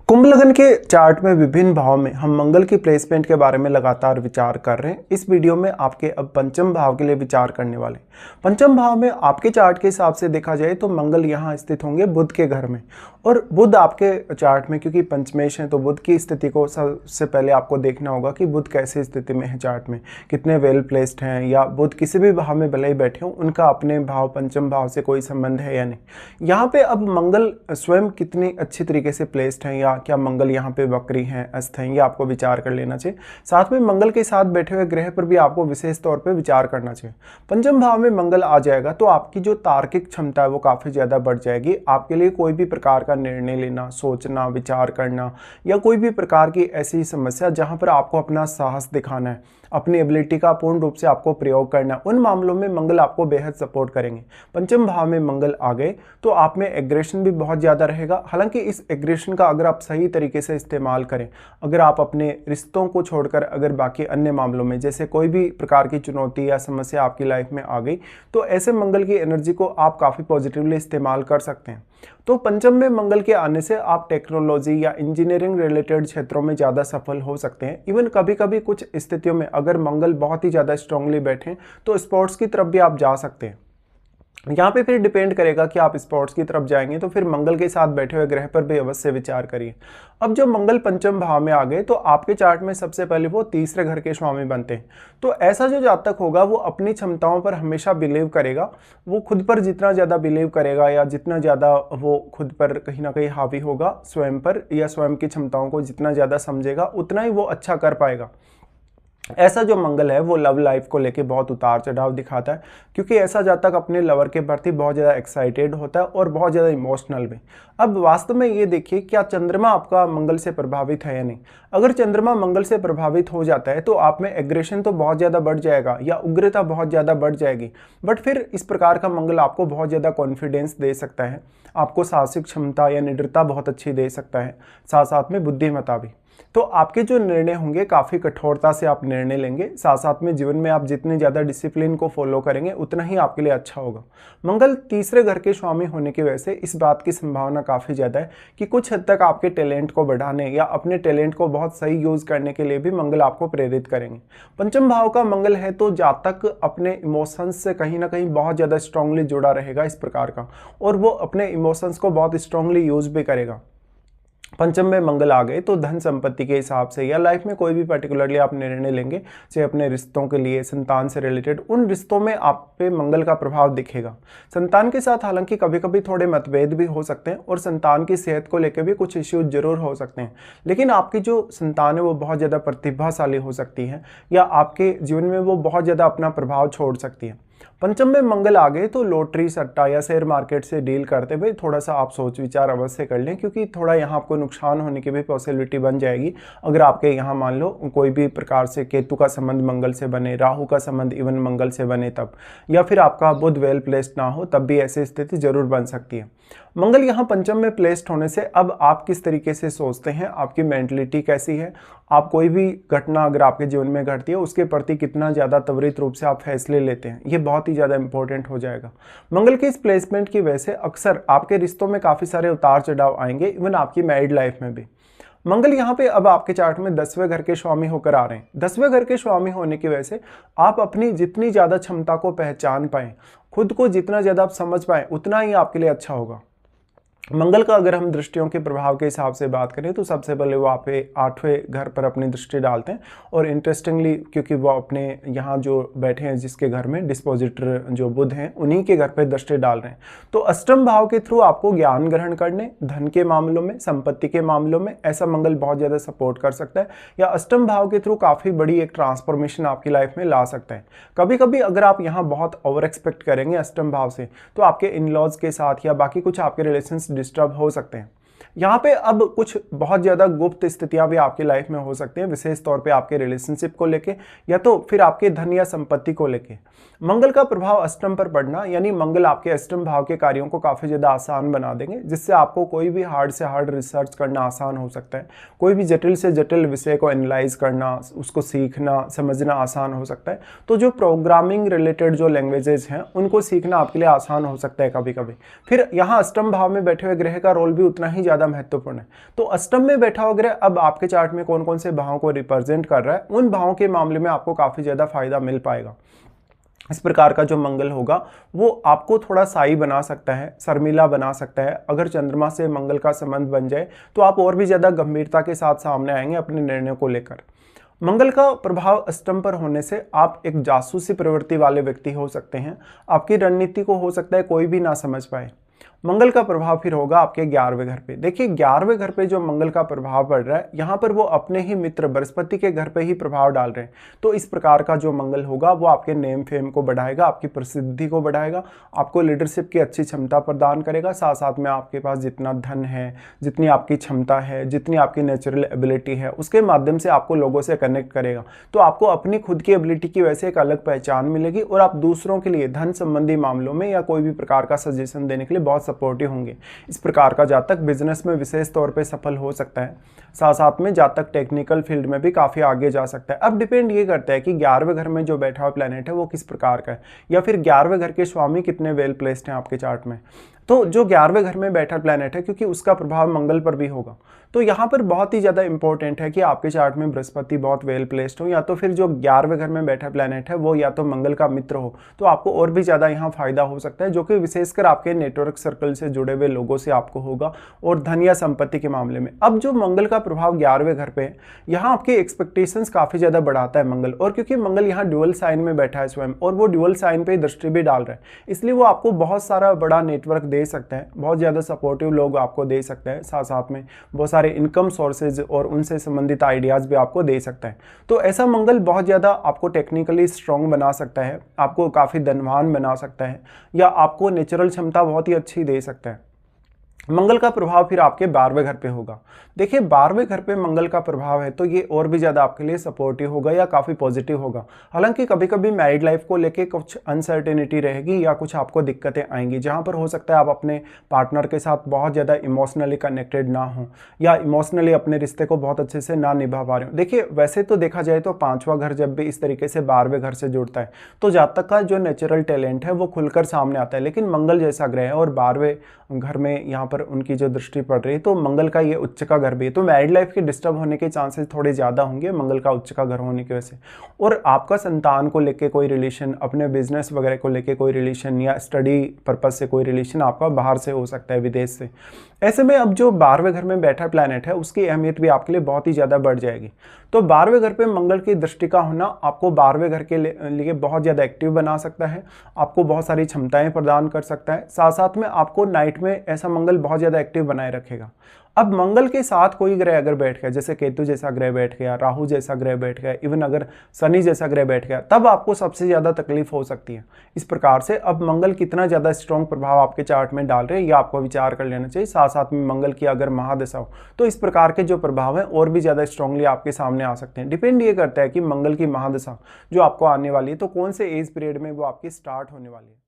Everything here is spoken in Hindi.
कुंभ लगन के चार्ट में विभिन्न भाव में हम मंगल की प्लेसमेंट के बारे में लगातार विचार कर रहे हैं। इस वीडियो में आपके अब पंचम भाव के लिए विचार करने वाले। पंचम भाव में आपके चार्ट के हिसाब से देखा जाए तो मंगल यहाँ स्थित होंगे बुध के घर में, और बुध आपके चार्ट में क्योंकि पंचमेश है तो बुध की स्थिति को सबसे पहले आपको देखना होगा कि बुध कैसे स्थिति में है चार्ट में, कितने वेल प्लेस्ड हैं, या बुध किसी भी भाव में भले ही बैठे हों उनका अपने भाव पंचम भाव से कोई संबंध है या नहीं। यहाँ पे अब मंगल स्वयं कितनी अच्छी तरीके से प्लेस्ड हैं, या क्या मंगल यहाँ पे वक्री हैं, अस्त हैं, ये आपको विचार कर लेना चाहिए। साथ में मंगल के साथ बैठे हुए ग्रह पर भी आपको विशेष तौर पे विचार करना चाहिए। पंचम भाव में मंगल आ जाएगा तो आपकी जो तार्किक क्षमता है वो काफ़ी ज़्यादा बढ़ जाएगी। आपके लिए कोई भी प्रकार का निर्णय लेना, सोचना, विचार करना, या कोई भी प्रकार की ऐसी समस्या जहाँ पर आपको अपना साहस दिखाना है, अपनी एबिलिटी का पूर्ण रूप से आपको प्रयोग करना, उन मामलों में मंगल आपको बेहद सपोर्ट करेंगे। पंचम भाव में मंगल आ गए तो आप में एग्रेशन भी बहुत ज़्यादा रहेगा। हालांकि इस एग्रेशन का अगर आप सही तरीके से इस्तेमाल करें, अगर आप अपने रिश्तों को छोड़कर अगर बाकी अन्य मामलों में जैसे कोई भी प्रकार की चुनौती या समस्या आपकी लाइफ में आ गई तो ऐसे मंगल की एनर्जी को आप काफ़ी पॉजिटिवली इस्तेमाल कर सकते हैं। तो पंचम में मंगल के आने से आप टेक्नोलॉजी या इंजीनियरिंग रिलेटेड क्षेत्रों में ज़्यादा सफल हो सकते हैं। इवन कभी कभी कुछ स्थितियों में अगर मंगल बहुत ही ज़्यादा स्ट्रांगली बैठे तो स्पोर्ट्स की तरफ भी आप जा सकते हैं। यहाँ पे फिर डिपेंड करेगा कि आप स्पोर्ट्स की तरफ जाएंगे तो फिर मंगल के साथ बैठे हुए ग्रह पर भी अवश्य विचार करिए। अब जब मंगल पंचम भाव में आ गए तो आपके चार्ट में सबसे पहले वो तीसरे घर के स्वामी बनते हैं। तो ऐसा जो जातक होगा वो अपनी क्षमताओं पर हमेशा बिलीव करेगा। वो खुद पर जितना ज़्यादा बिलीव करेगा या जितना ज़्यादा वो खुद पर कहीं ना कहीं हावी होगा स्वयं पर, या स्वयं की क्षमताओं को जितना ज़्यादा समझेगा उतना ही वो अच्छा कर पाएगा। ऐसा जो मंगल है वो लव लाइफ को लेके बहुत उतार चढ़ाव दिखाता है, क्योंकि ऐसा जातक अपने लवर के प्रति बहुत ज़्यादा एक्साइटेड होता है और बहुत ज़्यादा इमोशनल भी। अब वास्तव में ये देखिए क्या चंद्रमा आपका मंगल से प्रभावित है या नहीं। अगर चंद्रमा मंगल से प्रभावित हो जाता है तो आप में एग्रेशन तो बहुत ज़्यादा बढ़ जाएगा या उग्रता बहुत ज़्यादा बढ़ जाएगी, बट फिर इस प्रकार का मंगल आपको बहुत ज़्यादा कॉन्फिडेंस दे सकता है, आपको साहसिक क्षमता या निडरता बहुत अच्छी दे सकता है, साथ साथ में बुद्धिमत्ता भी। तो आपके जो निर्णय होंगे काफ़ी कठोरता से आप निर्णय लेंगे, साथ साथ में जीवन में आप जितने ज़्यादा डिसिप्लिन को फॉलो करेंगे उतना ही आपके लिए अच्छा होगा। मंगल तीसरे घर के स्वामी होने की वजह से इस बात की संभावना काफ़ी ज़्यादा है कि कुछ हद तक आपके टैलेंट को बढ़ाने या अपने टैलेंट को बहुत सही यूज़ करने के लिए भी मंगल आपको प्रेरित करेंगे। पंचम भाव का मंगल है तो जातक अपने इमोशंस से कहीं ना कहीं बहुत ज़्यादा स्ट्रांगली जुड़ा रहेगा इस प्रकार का, और वो अपने इमोशंस को बहुत स्ट्रांगली यूज़ भी करेगा। पंचम में मंगल आ गए तो धन संपत्ति के हिसाब से या लाइफ में कोई भी पर्टिकुलरली आप निर्णय लेंगे, चाहे अपने रिश्तों के लिए, संतान से रिलेटेड, उन रिश्तों में आप पे मंगल का प्रभाव दिखेगा। संतान के साथ हालांकि कभी कभी थोड़े मतभेद भी हो सकते हैं और संतान की सेहत को लेकर भी कुछ इश्यूज जरूर हो सकते हैं, लेकिन आपकी जो संतान है वो बहुत ज़्यादा प्रतिभाशाली हो सकती है या आपके जीवन में वो बहुत ज़्यादा अपना प्रभाव छोड़ सकती है। पंचम में मंगल आ गए तो लॉटरी, सट्टा या शेयर मार्केट से डील करते हुए थोड़ा सा आप सोच विचार अवश्य कर लें, क्योंकि थोड़ा यहाँ आपको नुकसान होने की भी पॉसिबिलिटी बन जाएगी। अगर आपके यहाँ मान लो कोई भी प्रकार से केतु का संबंध मंगल से बने, राहु का संबंध इवन मंगल से बने तब, या फिर आपका बुध वेल प्लेस्ड ना हो तब भी ऐसी स्थिति जरूर बन सकती है। मंगल यहाँ पंचम में प्लेस्ड होने से अब आप किस तरीके से सोचते हैं, आपकी मेंटलिटी कैसी है, आप कोई भी घटना अगर आपके जीवन में घटती है उसके प्रति कितना ज़्यादा त्वरित रूप से आप फैसले लेते हैं, ये बहुत ही ज़्यादा इंपॉर्टेंट हो जाएगा। मंगल के इस प्लेसमेंट की वजह से अक्सर आपके रिश्तों में काफ़ी सारे उतार चढ़ाव आएंगे, इवन आपकी मैरिड लाइफ में भी। मंगल यहाँ पे अब आपके चार्ट में 10वें घर के स्वामी होकर आ रहे हैं। 10वें घर के स्वामी होने की वजह से आप अपनी जितनी ज़्यादा क्षमता को पहचान पाएँ, खुद को जितना ज़्यादा आप समझ पाएँ उतना ही आपके लिए अच्छा होगा। मंगल का अगर हम दृष्टियों के प्रभाव के हिसाब से बात करें तो सबसे पहले वो आप 8वें घर पर अपनी दृष्टि डालते हैं, और इंटरेस्टिंगली क्योंकि वो अपने यहाँ जो बैठे हैं जिसके घर में डिस्पोजिटर जो बुध हैं उन्हीं के घर पर दृष्टि डाल रहे हैं, तो अष्टम भाव के थ्रू आपको ज्ञान ग्रहण करने, धन के मामलों में, संपत्ति के मामलों में ऐसा मंगल बहुत ज़्यादा सपोर्ट कर सकता है, या अष्टम भाव के थ्रू काफ़ी बड़ी एक ट्रांसफॉर्मेशन आपकी लाइफ में ला सकता है। कभी कभी अगर आप यहाँ बहुत ओवर एक्सपेक्ट करेंगे अष्टम भाव से तो आपके इन लॉज के साथ या बाकी कुछ आपके रिलेशंस डिस्टर्ब हो सकते हैं। यहाँ पे अब कुछ बहुत ज़्यादा गुप्त स्थितियाँ भी आपकी लाइफ में हो सकती हैं, विशेष तौर पे आपके रिलेशनशिप को लेके या तो फिर आपके धन या संपत्ति को लेके। मंगल का प्रभाव अष्टम पर पड़ना यानी मंगल आपके अष्टम भाव के कार्यों को काफ़ी ज़्यादा आसान बना देंगे, जिससे आपको कोई भी हार्ड से हार्ड रिसर्च करना आसान हो सकता है, कोई भी जटिल से जटिल विषय को एनालाइज करना, उसको सीखना समझना आसान हो सकता है। तो जो प्रोग्रामिंग रिलेटेड जो लैंग्वेजेस हैं उनको सीखना आपके लिए आसान हो सकता है कभी कभी। फिर यहाँ अष्टम भाव में बैठे हुए ग्रह का रोल भी उतना ही ज़्यादा ज़्यादा महत्वपूर्ण है। तो अष्टम में बैठा हो ग्रह अब आपके चार्ट में कौन कौन से भावों को रिप्रेजेंट कर रहा है, उन भावों के मामले में आपको काफ़ी ज़्यादा फायदा मिल पाएगा। इस प्रकार का जो मंगल होगा वो आपको थोड़ा साई बना सकता है, शर्मिला बना सकता है। अगर चंद्रमा से मंगल का संबंध बन जाए तो आप और भी ज़्यादा गंभीरता के साथ सामने आएंगे अपने निर्णयों को लेकर। मंगल का प्रभाव अष्टम पर होने से आप एक जासूसी प्रवृत्ति वाले व्यक्ति हो सकते हैं। आपकी रणनीति को हो सकता है कोई भी ना समझ पाए। मंगल का प्रभाव फिर होगा आपके 11वें घर पे। देखिए 11वें घर पे जो मंगल का प्रभाव पड़ रहा है, यहाँ पर वो अपने ही मित्र बृहस्पति के घर पे ही प्रभाव डाल रहे हैं। तो इस प्रकार का जो मंगल होगा वो आपके नेम फेम को बढ़ाएगा, आपकी प्रसिद्धि को बढ़ाएगा, आपको लीडरशिप की अच्छी क्षमता प्रदान करेगा। साथ साथ में आपके पास जितना धन है, जितनी आपकी क्षमता है, जितनी आपकी नेचुरल एबिलिटी है, उसके माध्यम से आपको लोगों से कनेक्ट करेगा। तो आपको अपनी खुद की एबिलिटी की वजह से एक अलग पहचान मिलेगी और आप दूसरों के लिए धन संबंधी मामलों में या कोई भी प्रकार का सजेशन देने के लिए बहुत सपोर्टिव होंगे। इस प्रकार का जातक बिजनेस में विशेष तौर पे सफल हो सकता है। साथ साथ में जातक टेक्निकल फील्ड में भी काफी आगे जा सकता है। अब डिपेंड ये करता है कि 11वें घर में जो बैठा हुआ प्लैनेट है वो किस प्रकार का है, या फिर 11वें घर के स्वामी कितने वेल प्लेस्ड हैं आपके चार्ट में। तो जो 11वें घर में बैठा प्लैनेट है, क्योंकि उसका प्रभाव मंगल पर भी होगा, तो यहाँ पर बहुत ही ज़्यादा इंपॉर्टेंट है कि आपके चार्ट में बृहस्पति बहुत वेल प्लेस्ड हो, या तो फिर जो 11वें घर में बैठा प्लैनेट है वो या तो मंगल का मित्र हो, तो आपको और भी ज़्यादा यहाँ फायदा हो सकता है, जो कि विशेषकर आपके नेटवर्क सर्कल से जुड़े हुए लोगों से आपको होगा और धन या संपत्ति के मामले में। अब जो मंगल का प्रभाव 11वें घर पे है, यहाँ आपके एक्सपेक्टेशंस काफ़ी ज़्यादा बढ़ाता है मंगल, और क्योंकि मंगल यहाँ ड्यूअल साइन में बैठा है स्वयं, और वो ड्यूअल साइन पे दृष्टि भी डाल रहा है, इसलिए वो आपको बहुत सारा बड़ा नेटवर्क दे सकता है, बहुत ज़्यादा सपोर्टिव लोग आपको दे सकता है। साथ साथ में बहुत सारे इनकम सोर्सेज और उनसे संबंधित आइडियाज़ भी आपको दे सकता है। तो ऐसा मंगल बहुत ज़्यादा आपको टेक्निकली स्ट्रॉन्ग बना सकता है, आपको काफ़ी धनवान बना सकता है, या आपको नेचुरल क्षमता बहुत ही अच्छी दे सकता है। मंगल का प्रभाव फिर आपके 12वें घर पे होगा। देखिए 12वें घर पे मंगल का प्रभाव है तो ये और भी ज़्यादा आपके लिए सपोर्टिव होगा या काफ़ी पॉजिटिव होगा। हालांकि कभी कभी मैरिड लाइफ को लेके कुछ अनसर्टेनिटी रहेगी या कुछ आपको दिक्कतें आएंगी, जहाँ पर हो सकता है आप अपने पार्टनर के साथ बहुत ज़्यादा इमोशनली कनेक्टेड ना हो, या इमोशनली अपने रिश्ते को बहुत अच्छे से ना निभा पा रहे हो। देखिए वैसे तो देखा जाए तो 5वां घर जब भी इस तरीके से 12वें घर से जुड़ता है तो जातक का जो नेचुरल टैलेंट है वो खुलकर सामने आता है। लेकिन मंगल जैसा ग्रह है और 12वें घर में यहाँ पर उनकी जो दृष्टि पड़ रही है, तो मंगल का ये उच्च का घर भी है, तो मैरिड लाइफ के डिस्टर्ब होने के चांसेस थोड़े ज़्यादा होंगे मंगल का उच्च का घर होने की वजह से। और आपका संतान को लेके कोई रिलेशन, अपने बिजनेस वगैरह को लेके कोई रिलेशन, या स्टडी पर्पज से कोई रिलेशन आपका बाहर से हो सकता है, विदेश से। ऐसे में अब जो 12वें घर में बैठा प्लैनेट है उसकी अहमियत भी आपके लिए बहुत ही ज़्यादा बढ़ जाएगी। तो 12वें घर पे मंगल की दृष्टि का होना आपको 12वें घर के लिए बहुत ज़्यादा एक्टिव बना सकता है, आपको बहुत सारी क्षमताएं प्रदान कर सकता है। साथ साथ में आपको नाइट में ऐसा मंगल बहुत ज़्यादा एक्टिव बनाए रखेगा। अब मंगल के साथ कोई ग्रह अगर बैठ गया, जैसे केतु जैसा ग्रह बैठ गया, राहु जैसा ग्रह बैठ गया, इवन अगर शनि जैसा ग्रह बैठ गया, तब आपको सबसे ज़्यादा तकलीफ हो सकती है। इस प्रकार से अब मंगल कितना ज़्यादा स्ट्रॉन्ग प्रभाव आपके चार्ट में डाल रहे हैं, यह आपको विचार कर लेना चाहिए। साथ साथ में मंगल की अगर महादशा हो तो इस प्रकार के जो प्रभाव हैं और भी ज़्यादा स्ट्रांगली आपके सामने आ सकते हैं। डिपेंड ये करता है कि मंगल की महादशा जो आपको आने वाली है तो कौन से एज पीरियड में वो आपकी स्टार्ट होने वाली है।